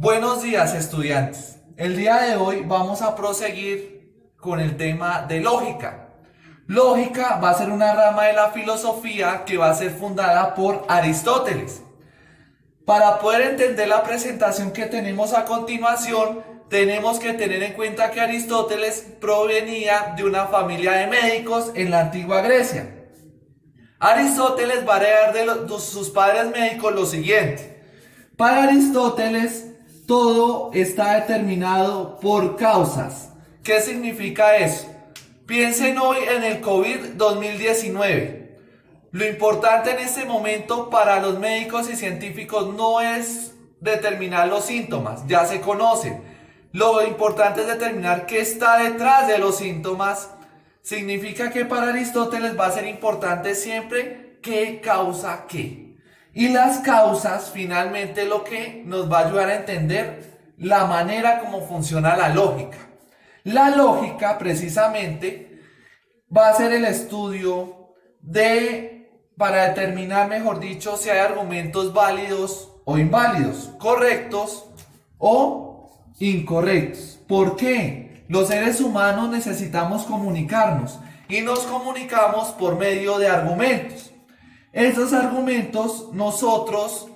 Buenos días, estudiantes. El día de hoy vamos a proseguir con el tema de lógica. Lógica va a ser una rama de la filosofía que va a ser fundada por Aristóteles. Para poder entender la presentación que tenemos a continuación, tenemos que tener en cuenta que Aristóteles provenía de una familia de médicos en la antigua Grecia. Aristóteles va a heredar de sus padres médicos lo siguiente. Para Aristóteles, todo está determinado por causas. ¿Qué significa eso? Piensen hoy en el COVID-2019. Lo importante en este momento para los médicos y científicos no es determinar los síntomas, ya se conocen. Lo importante es determinar qué está detrás de los síntomas. Significa que para Aristóteles va a ser importante siempre qué causa qué. Y las causas finalmente lo que nos va a ayudar a entender la manera como funciona la lógica. La lógica precisamente va a ser el estudio para determinar, mejor dicho, si hay argumentos válidos o inválidos, correctos o incorrectos. ¿Por qué? Los seres humanos necesitamos comunicarnos y nos comunicamos por medio de argumentos. Esos argumentos nosotros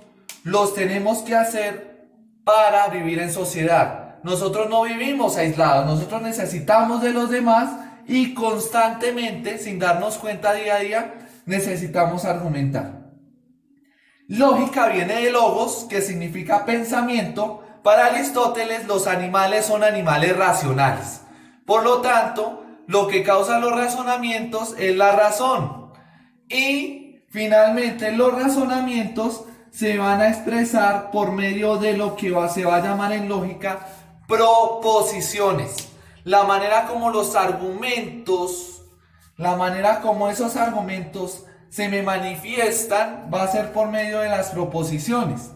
los tenemos que hacer para vivir en sociedad. Nosotros no vivimos aislados, nosotros necesitamos de los demás y constantemente, sin darnos cuenta día a día, necesitamos argumentar. Lógica viene de logos, que significa pensamiento. Para Aristóteles, los animales son animales racionales. Por lo tanto, lo que causa los razonamientos es la razón. Y finalmente, los razonamientos se van a expresar por medio de lo que se va a llamar en lógica proposiciones. La manera como los argumentos, la manera como esos argumentos se me manifiestan va a ser por medio de las proposiciones.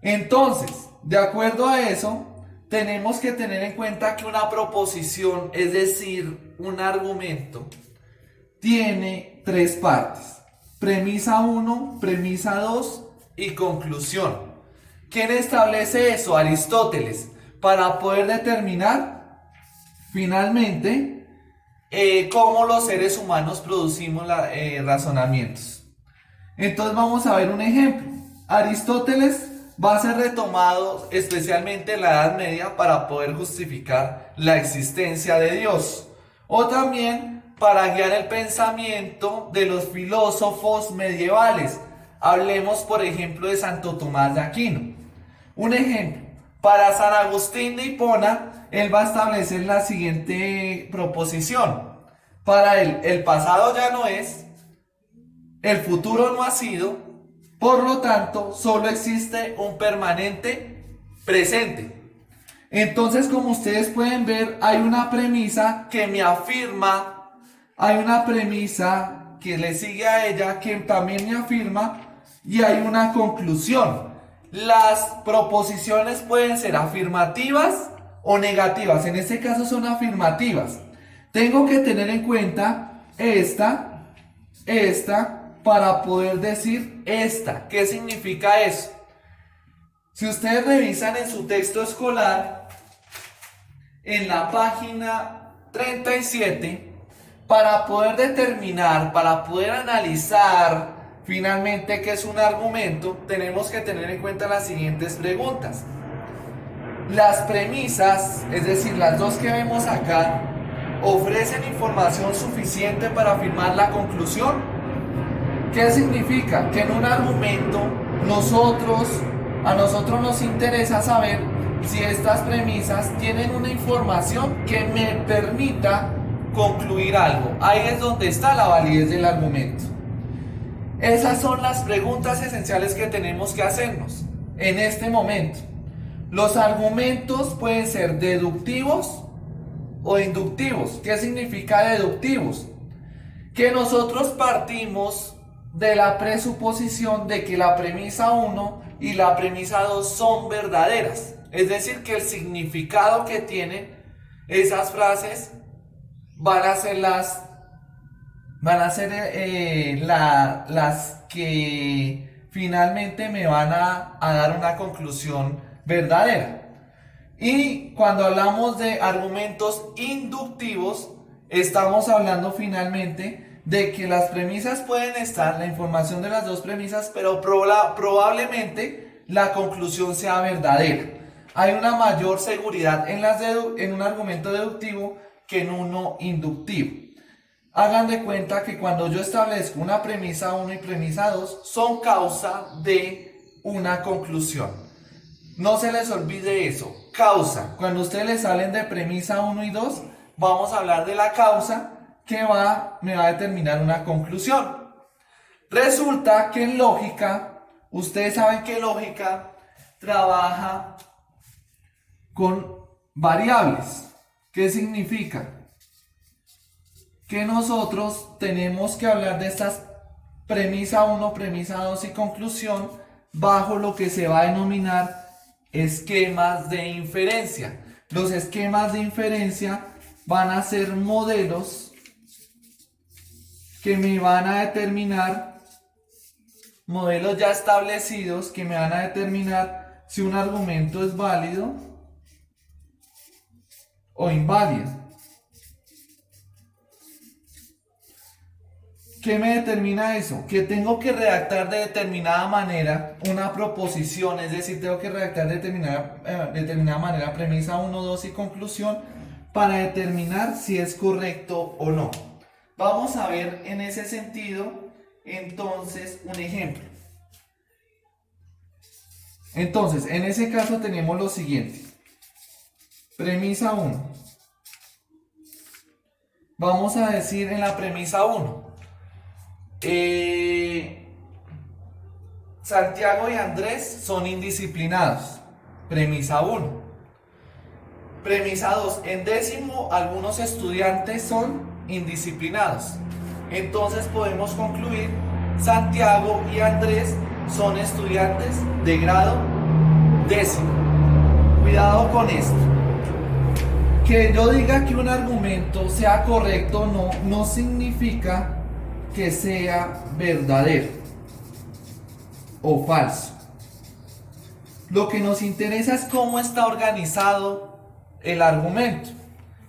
Entonces, de acuerdo a eso, tenemos que tener en cuenta que una proposición, es decir, un argumento, tiene tres partes: premisa 1, premisa 2 y conclusión. ¿Quién establece eso? Aristóteles, para poder determinar finalmente cómo los seres humanos producimos razonamientos. Entonces vamos a ver un ejemplo. Aristóteles va a ser retomado especialmente en la Edad Media para poder justificar la existencia de Dios, o también para guiar el pensamiento de los filósofos medievales. Hablemos, por ejemplo, de Santo Tomás de Aquino. Un ejemplo, para San Agustín de Hipona, él va a establecer la siguiente proposición. Para él, el pasado ya no es, el futuro no ha sido, por lo tanto, solo existe un permanente presente. Entonces, como ustedes pueden ver, hay una premisa que me afirma, hay una premisa que le sigue a ella que también me afirma, y hay una conclusión. Las proposiciones pueden ser afirmativas o negativas. En este caso son afirmativas. Tengo que tener en cuenta esta, para poder decir esta. ¿Qué significa eso? Si ustedes revisan en su texto escolar, en la página 37, para poder determinar, para poder analizar finalmente qué es un argumento, tenemos que tener en cuenta las siguientes preguntas. Las premisas, es decir, las dos que vemos acá, ¿ofrecen información suficiente para afirmar la conclusión? ¿Qué significa? Que en un argumento a nosotros nos interesa saber si estas premisas tienen una información que me permita concluir algo. Ahí es donde está la validez del argumento. Esas son las preguntas esenciales que tenemos que hacernos en este momento. Los argumentos pueden ser deductivos o inductivos. ¿Qué significa deductivos? Que nosotros partimos de la presuposición de que la premisa 1 y la premisa 2 son verdaderas. Es decir, que el significado que tienen esas frases van a ser las que finalmente me van a dar una conclusión verdadera. Y cuando hablamos de argumentos inductivos, estamos hablando finalmente de que las premisas pueden estar, la información de las dos premisas, pero probablemente la conclusión sea verdadera. Hay una mayor seguridad en un argumento deductivo que en uno inductivo. Hagan de cuenta que cuando yo establezco una premisa 1 y premisa 2, son causa de una conclusión. No se les olvide eso, causa. Cuando ustedes les salen de premisa 1 y 2, vamos a hablar de la causa que me va a determinar una conclusión. Resulta que en lógica, ustedes saben que lógica trabaja con variables. ¿Qué significa? Que nosotros tenemos que hablar de estas premisa 1, premisa 2 y conclusión bajo lo que se va a denominar esquemas de inferencia. Los esquemas de inferencia van a ser modelos que me van a determinar, modelos ya establecidos que me van a determinar si un argumento es válido o inválido. ¿Qué me determina eso? Que tengo que redactar de determinada manera una proposición, es decir, tengo que redactar de determinada manera premisa 1, 2 y conclusión para determinar si es correcto o no. Vamos a ver en ese sentido, entonces, un ejemplo. Entonces, en ese caso tenemos lo siguiente. Premisa 1. Vamos a decir en la premisa 1. Santiago y Andrés son indisciplinados. Premisa 1. Premisa 2. En décimo, algunos estudiantes son indisciplinados. Entonces podemos concluir, Santiago y Andrés son estudiantes de grado décimo. Cuidado con esto. Que yo diga que un argumento sea correcto o no, no significa que sea verdadero o falso. Lo que nos interesa es cómo está organizado el argumento.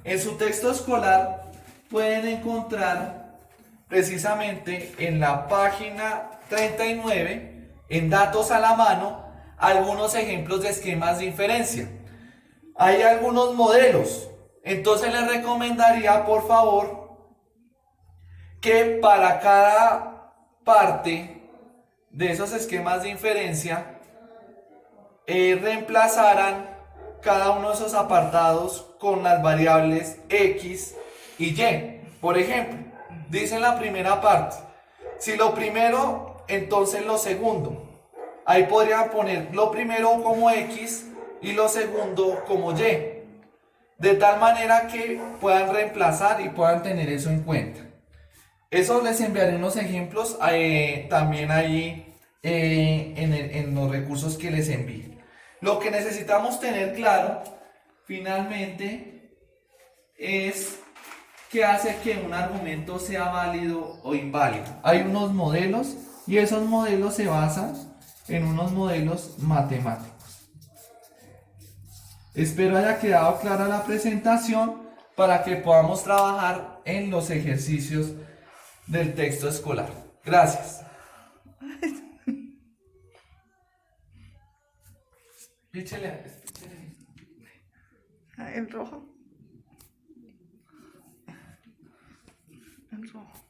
En su texto escolar pueden encontrar precisamente en la página 39, en datos a la mano, algunos ejemplos de esquemas de inferencia. Hay algunos modelos. Entonces les recomendaría, por favor, que para cada parte de esos esquemas de inferencia reemplazaran cada uno de esos apartados con las variables X y Y. Por ejemplo, dice en la primera parte, si lo primero, entonces lo segundo. Ahí podrían poner lo primero como X y lo segundo como Y. De tal manera que puedan reemplazar y puedan tener eso en cuenta. Eso les enviaré unos ejemplos también ahí en los recursos que les envíe. Lo que necesitamos tener claro, finalmente, es qué hace que un argumento sea válido o inválido. Hay unos modelos y esos modelos se basan en unos modelos matemáticos. Espero haya quedado clara la presentación para que podamos trabajar en los ejercicios del texto escolar. Gracias. Píchele. El rojo. El rojo.